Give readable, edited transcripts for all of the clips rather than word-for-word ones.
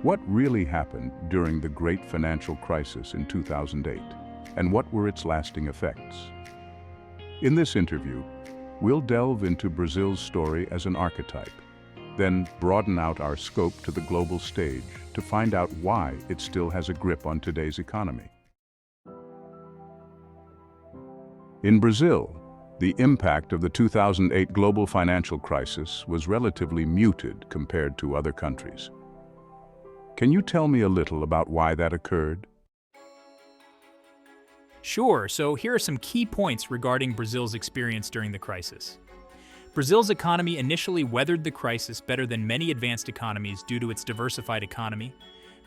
What really happened during the great financial crisis in 2008, and what were its lasting effects? In this interview, we'll delve into Brazil's story as an archetype, then broaden out our scope to the global stage to find out why it still has a grip on today's economy. In Brazil, the impact of the 2008 global financial crisis was relatively muted compared to other countries. Can you tell me a little about why that occurred? Sure, so here are some key points regarding Brazil's experience during the crisis. Brazil's economy initially weathered the crisis better than many advanced economies due to its diversified economy,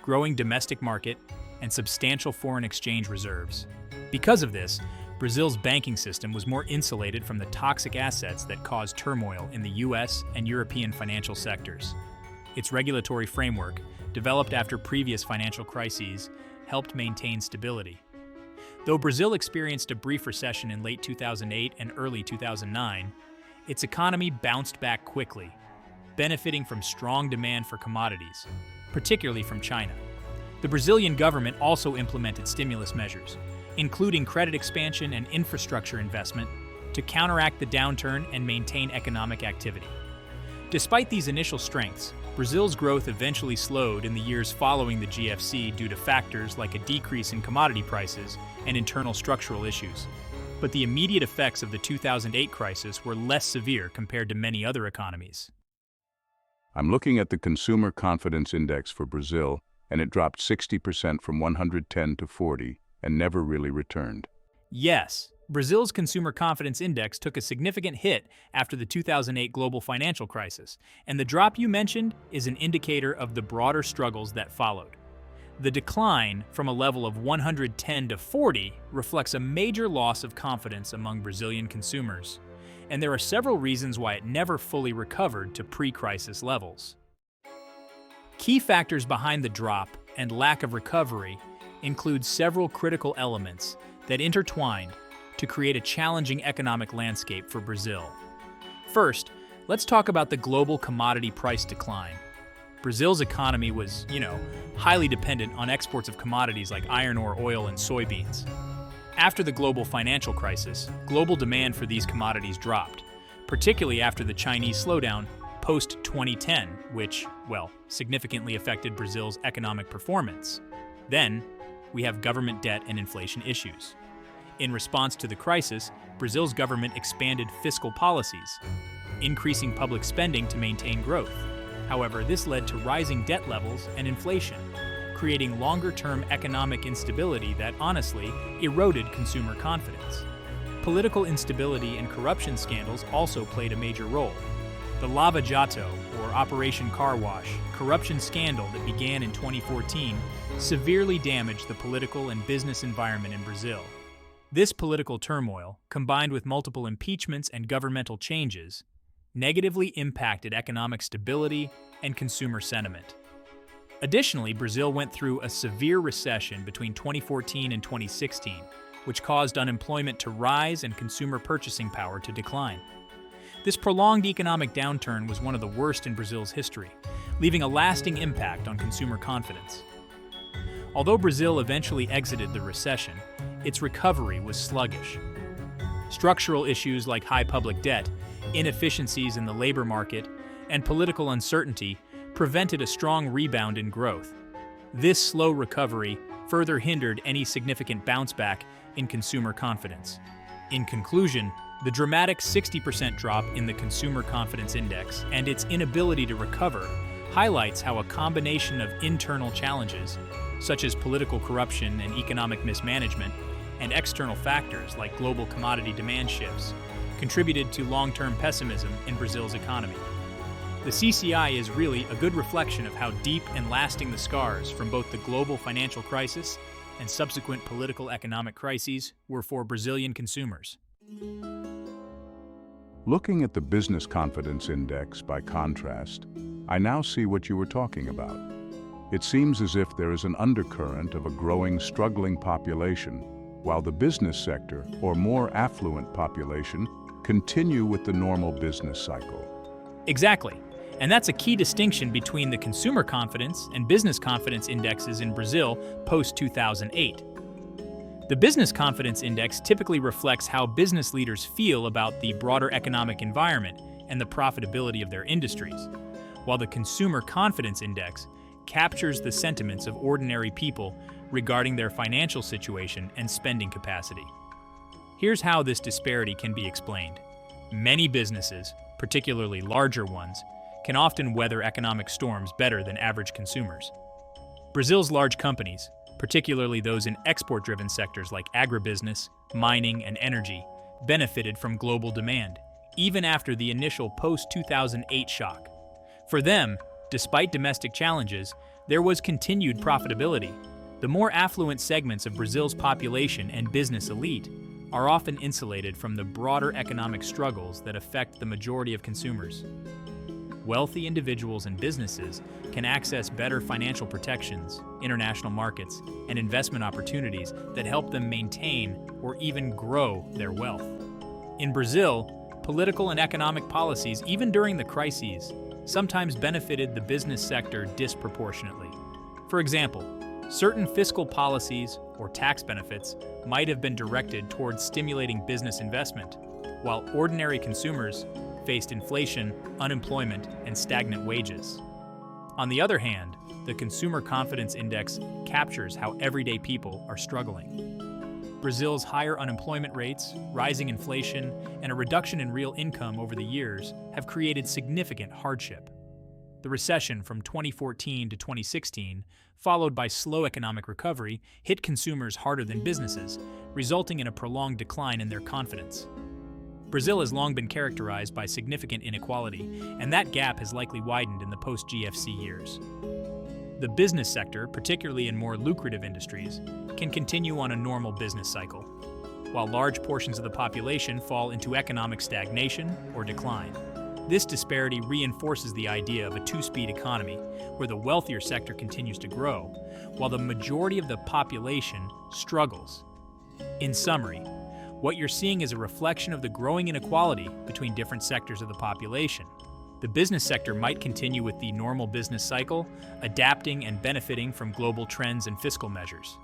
growing domestic market, and substantial foreign exchange reserves. Because of this, Brazil's banking system was more insulated from the toxic assets that caused turmoil in the US and European financial sectors. Its regulatory framework, developed after previous financial crises, helped maintain stability. Though Brazil experienced a brief recession in late 2008 and early 2009, its economy bounced back quickly, benefiting from strong demand for commodities, particularly from China. The Brazilian government also implemented stimulus measures, including credit expansion and infrastructure investment, to counteract the downturn and maintain economic activity. Despite these initial strengths, Brazil's growth eventually slowed in the years following the GFC due to factors like a decrease in commodity prices and internal structural issues. But the immediate effects of the 2008 crisis were less severe compared to many other economies. I'm looking at the Consumer Confidence Index for Brazil, and it dropped 60% from 110 to 40 and never really returned. Yes, Brazil's Consumer Confidence Index took a significant hit after the 2008 global financial crisis, and the drop you mentioned is an indicator of the broader struggles that followed. The decline from a level of 110 to 40 reflects a major loss of confidence among Brazilian consumers, and there are several reasons why it never fully recovered to pre-crisis levels. Key factors behind the drop and lack of recovery include several critical elements that intertwined to create a challenging economic landscape for Brazil. First, let's talk about the global commodity price decline. Brazil's economy was, highly dependent on exports of commodities like iron ore, oil, and soybeans. After the global financial crisis, global demand for these commodities dropped, particularly after the Chinese slowdown post-2010, which, significantly affected Brazil's economic performance. Then, we have government debt and inflation issues. In response to the crisis, Brazil's government expanded fiscal policies, increasing public spending to maintain growth. However, this led to rising debt levels and inflation, creating longer-term economic instability that honestly eroded consumer confidence. Political instability and corruption scandals also played a major role. The Lava Jato, or Operation Car Wash, corruption scandal that began in 2014 severely damaged the political and business environment in Brazil. This political turmoil, combined with multiple impeachments and governmental changes, negatively impacted economic stability and consumer sentiment. Additionally, Brazil went through a severe recession between 2014 and 2016, which caused unemployment to rise and consumer purchasing power to decline. This prolonged economic downturn was one of the worst in Brazil's history, leaving a lasting impact on consumer confidence. Although Brazil eventually exited the recession, its recovery was sluggish. Structural issues like high public debt, inefficiencies in the labor market, and political uncertainty prevented a strong rebound in growth. This slow recovery further hindered any significant bounce back in consumer confidence. In conclusion, the dramatic 60% drop in the Consumer Confidence Index and its inability to recover highlights how a combination of internal challenges, such as political corruption and economic mismanagement, and external factors like global commodity demand shifts, contributed to long-term pessimism in Brazil's economy. The CCI is really a good reflection of how deep and lasting the scars from both the global financial crisis and subsequent political economic crises were for Brazilian consumers. Looking at the Business Confidence Index, by contrast, I now see what you were talking about. It seems as if there is an undercurrent of a growing, struggling population, while the business sector, or more affluent population, continue with the normal business cycle. Exactly. And that's a key distinction between the consumer confidence and business confidence indexes in Brazil post-2008. The Business Confidence Index typically reflects how business leaders feel about the broader economic environment and the profitability of their industries, while the Consumer Confidence Index captures the sentiments of ordinary people regarding their financial situation and spending capacity. Here's how this disparity can be explained. Many businesses, particularly larger ones, can often weather economic storms better than average consumers. Brazil's large companies, particularly those in export-driven sectors like agribusiness, mining, and energy, benefited from global demand, even after the initial post-2008 shock. For them, despite domestic challenges, there was continued profitability. The more affluent segments of Brazil's population and business elite are often insulated from the broader economic struggles that affect the majority of consumers. Wealthy individuals and businesses can access better financial protections, international markets, and investment opportunities that help them maintain or even grow their wealth. In Brazil, political and economic policies, even during the crises, sometimes benefited the business sector disproportionately. For example, certain fiscal policies or tax benefits might have been directed towards stimulating business investment, while ordinary consumers faced inflation, unemployment, and stagnant wages. On the other hand, the Consumer Confidence Index captures how everyday people are struggling. Brazil's higher unemployment rates, rising inflation, and a reduction in real income over the years have created significant hardship. The recession from 2014 to 2016, followed by slow economic recovery, hit consumers harder than businesses, resulting in a prolonged decline in their confidence. Brazil has long been characterized by significant inequality, and that gap has likely widened in the post-GFC years. The business sector, particularly in more lucrative industries, can continue on a normal business cycle, while large portions of the population fall into economic stagnation or decline. This disparity reinforces the idea of a two-speed economy, where the wealthier sector continues to grow, while the majority of the population struggles. In summary, what you're seeing is a reflection of the growing inequality between different sectors of the population. The business sector might continue with the normal business cycle, adapting and benefiting from global trends and fiscal measures.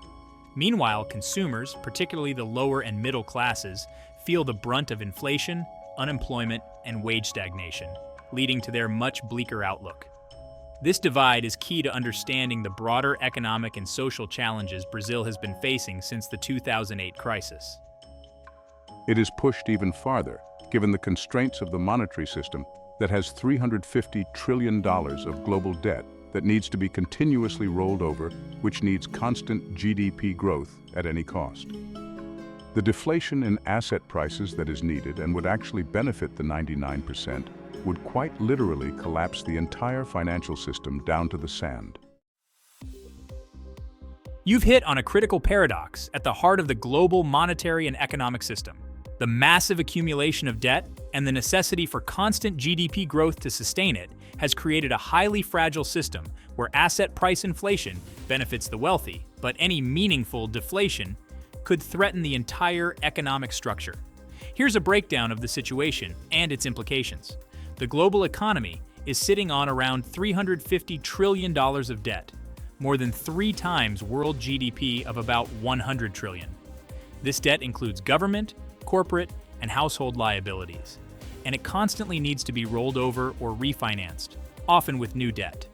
Meanwhile, consumers, particularly the lower and middle classes, feel the brunt of inflation, unemployment, and wage stagnation, leading to their much bleaker outlook. This divide is key to understanding the broader economic and social challenges Brazil has been facing since the 2008 crisis. It is pushed even farther, given the constraints of the monetary system that has $350 trillion of global debt that needs to be continuously rolled over, which needs constant GDP growth at any cost. The deflation in asset prices that is needed and would actually benefit the 99% would quite literally collapse the entire financial system down to the sand. You've hit on a critical paradox at the heart of the global monetary and economic system. The massive accumulation of debt and the necessity for constant GDP growth to sustain it has created a highly fragile system where asset price inflation benefits the wealthy, but any meaningful deflation could threaten the entire economic structure. Here's a breakdown of the situation and its implications. The global economy is sitting on around $350 trillion of debt, more than 3 times world GDP of about $100 trillion. This debt includes government, corporate, and household liabilities, and it constantly needs to be rolled over or refinanced, often with new debt.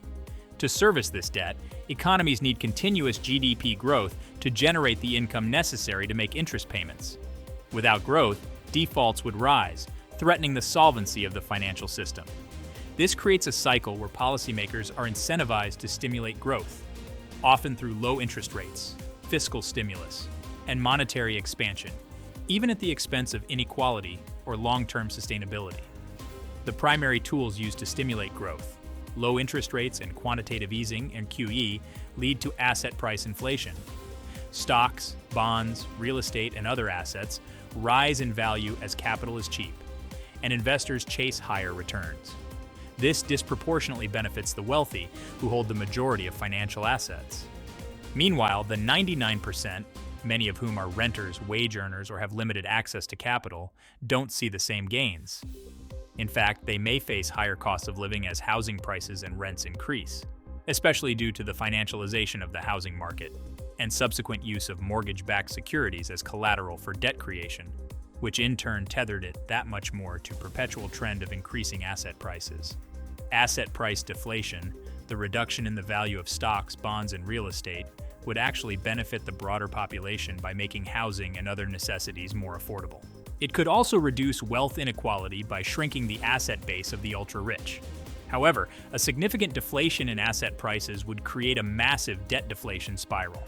To service this debt, economies need continuous GDP growth to generate the income necessary to make interest payments. Without growth, defaults would rise, threatening the solvency of the financial system. This creates a cycle where policymakers are incentivized to stimulate growth, often through low interest rates, fiscal stimulus, and monetary expansion, even at the expense of inequality or long-term sustainability. The primary tools used to stimulate growth, low interest rates and quantitative easing and QE, lead to asset price inflation. Stocks, bonds, real estate, and other assets rise in value as capital is cheap, and investors chase higher returns. This disproportionately benefits the wealthy, who hold the majority of financial assets. Meanwhile, the 99%, many of whom are renters, wage earners, or have limited access to capital, don't see the same gains. In fact, they may face higher costs of living as housing prices and rents increase, especially due to the financialization of the housing market and subsequent use of mortgage-backed securities as collateral for debt creation, which in turn tethered it that much more to perpetual trend of increasing asset prices. Asset price deflation, the reduction in the value of stocks, bonds, and real estate, would actually benefit the broader population by making housing and other necessities more affordable. It could also reduce wealth inequality by shrinking the asset base of the ultra-rich. However, a significant deflation in asset prices would create a massive debt deflation spiral.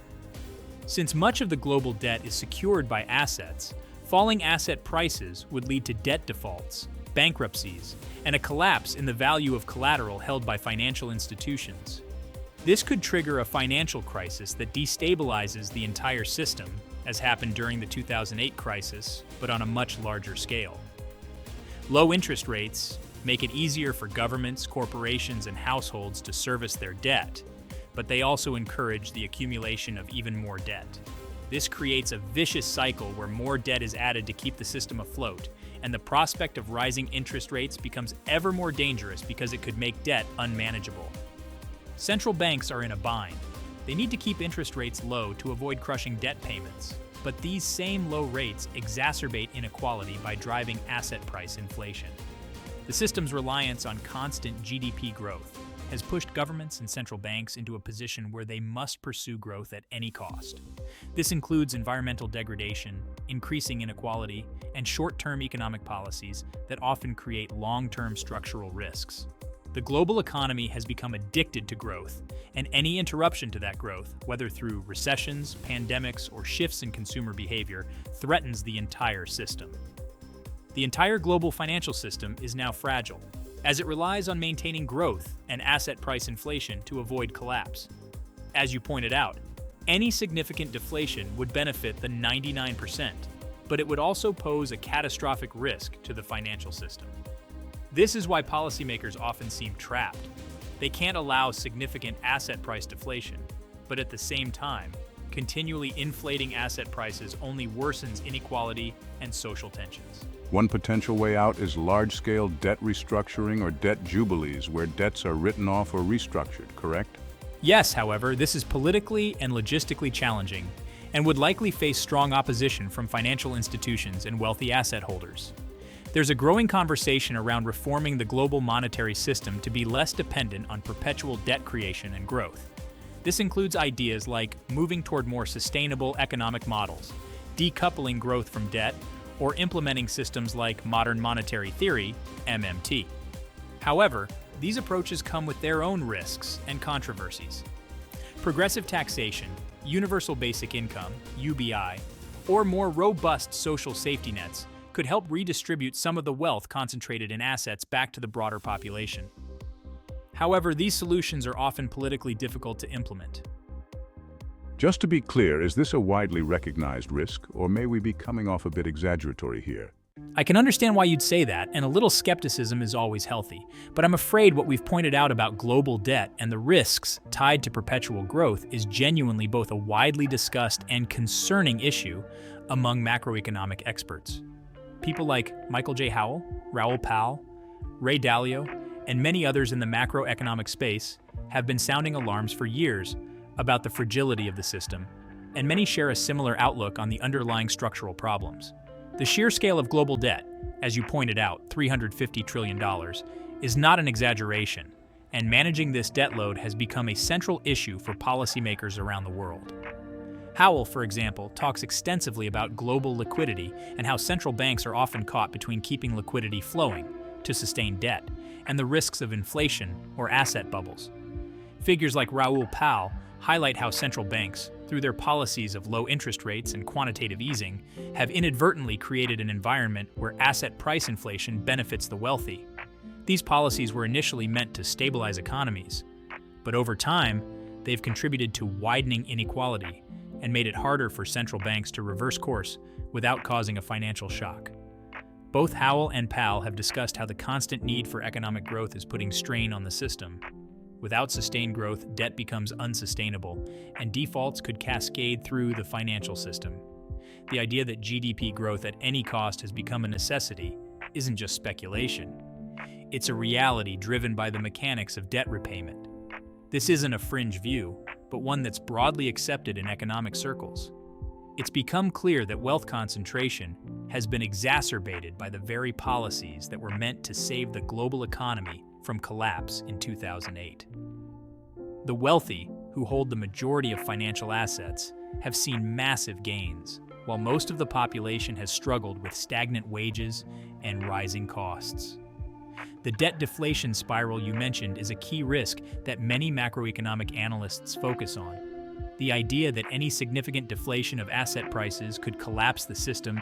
Since much of the global debt is secured by assets, falling asset prices would lead to debt defaults, bankruptcies, and a collapse in the value of collateral held by financial institutions. This could trigger a financial crisis that destabilizes the entire system, as happened during the 2008 crisis, but on a much larger scale. Low interest rates make it easier for governments, corporations, and households to service their debt, but they also encourage the accumulation of even more debt. This creates a vicious cycle where more debt is added to keep the system afloat, and the prospect of rising interest rates becomes ever more dangerous because it could make debt unmanageable. Central banks are in a bind. They need to keep interest rates low to avoid crushing debt payments, but these same low rates exacerbate inequality by driving asset price inflation. The system's reliance on constant GDP growth has pushed governments and central banks into a position where they must pursue growth at any cost. This includes environmental degradation, increasing inequality, and short-term economic policies that often create long-term structural risks. The global economy has become addicted to growth, and any interruption to that growth, whether through recessions, pandemics, or shifts in consumer behavior, threatens the entire system. The entire global financial system is now fragile, as it relies on maintaining growth and asset price inflation to avoid collapse. As you pointed out, any significant deflation would benefit the 99%, but it would also pose a catastrophic risk to the financial system. This is why policymakers often seem trapped. They can't allow significant asset price deflation, but at the same time, continually inflating asset prices only worsens inequality and social tensions. One potential way out is large-scale debt restructuring or debt jubilees, where debts are written off or restructured, correct? Yes, however, this is politically and logistically challenging and would likely face strong opposition from financial institutions and wealthy asset holders. There's a growing conversation around reforming the global monetary system to be less dependent on perpetual debt creation and growth. This includes ideas like moving toward more sustainable economic models, decoupling growth from debt, or implementing systems like modern monetary theory, MMT. However, these approaches come with their own risks and controversies. Progressive taxation, universal basic income, UBI, or more robust social safety nets could help redistribute some of the wealth concentrated in assets back to the broader population. However, these solutions are often politically difficult to implement. Just to be clear, is this a widely recognized risk, or may we be coming off a bit exaggeratory here? I can understand why you'd say that, and a little skepticism is always healthy, but I'm afraid what we've pointed out about global debt and the risks tied to perpetual growth is genuinely both a widely discussed and concerning issue among macroeconomic experts. People like Michael J. Howell, Raoul Pal, Ray Dalio, and many others in the macroeconomic space have been sounding alarms for years about the fragility of the system, and many share a similar outlook on the underlying structural problems. The sheer scale of global debt, as you pointed out, $350 trillion, is not an exaggeration, and managing this debt load has become a central issue for policymakers around the world. Howell, for example, talks extensively about global liquidity and how central banks are often caught between keeping liquidity flowing to sustain debt and the risks of inflation or asset bubbles. Figures like Raoul Pal highlight how central banks, through their policies of low interest rates and quantitative easing, have inadvertently created an environment where asset price inflation benefits the wealthy. These policies were initially meant to stabilize economies, but over time, they've contributed to widening inequality and made it harder for central banks to reverse course without causing a financial shock. Both Howell and Pal have discussed how the constant need for economic growth is putting strain on the system. Without sustained growth, debt becomes unsustainable, and defaults could cascade through the financial system. The idea that GDP growth at any cost has become a necessity isn't just speculation. It's a reality driven by the mechanics of debt repayment. This isn't a fringe view, but one that's broadly accepted in economic circles. It's become clear that wealth concentration has been exacerbated by the very policies that were meant to save the global economy from collapse in 2008. The wealthy, who hold the majority of financial assets, have seen massive gains, while most of the population has struggled with stagnant wages and rising costs. The debt deflation spiral you mentioned is a key risk that many macroeconomic analysts focus on. The idea that any significant deflation of asset prices could collapse the system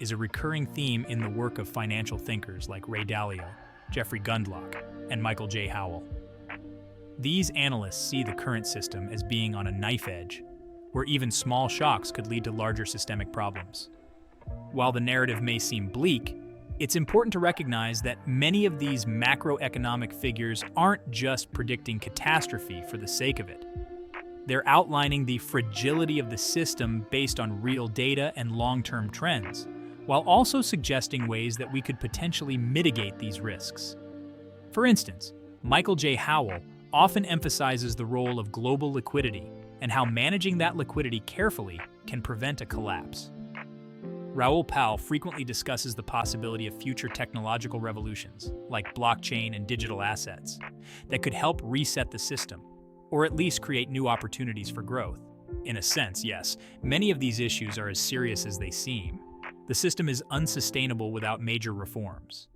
is a recurring theme in the work of financial thinkers like Ray Dalio, Jeffrey Gundlach, and Michael J. Howell. These analysts see the current system as being on a knife edge, where even small shocks could lead to larger systemic problems. While the narrative may seem bleak, it's important to recognize that many of these macroeconomic figures aren't just predicting catastrophe for the sake of it. They're outlining the fragility of the system based on real data and long-term trends, while also suggesting ways that we could potentially mitigate these risks. For instance, Michael J. Howell often emphasizes the role of global liquidity and how managing that liquidity carefully can prevent a collapse. Raoul Pal frequently discusses the possibility of future technological revolutions, like blockchain and digital assets, that could help reset the system, or at least create new opportunities for growth. In a sense, yes, many of these issues are as serious as they seem. The system is unsustainable without major reforms.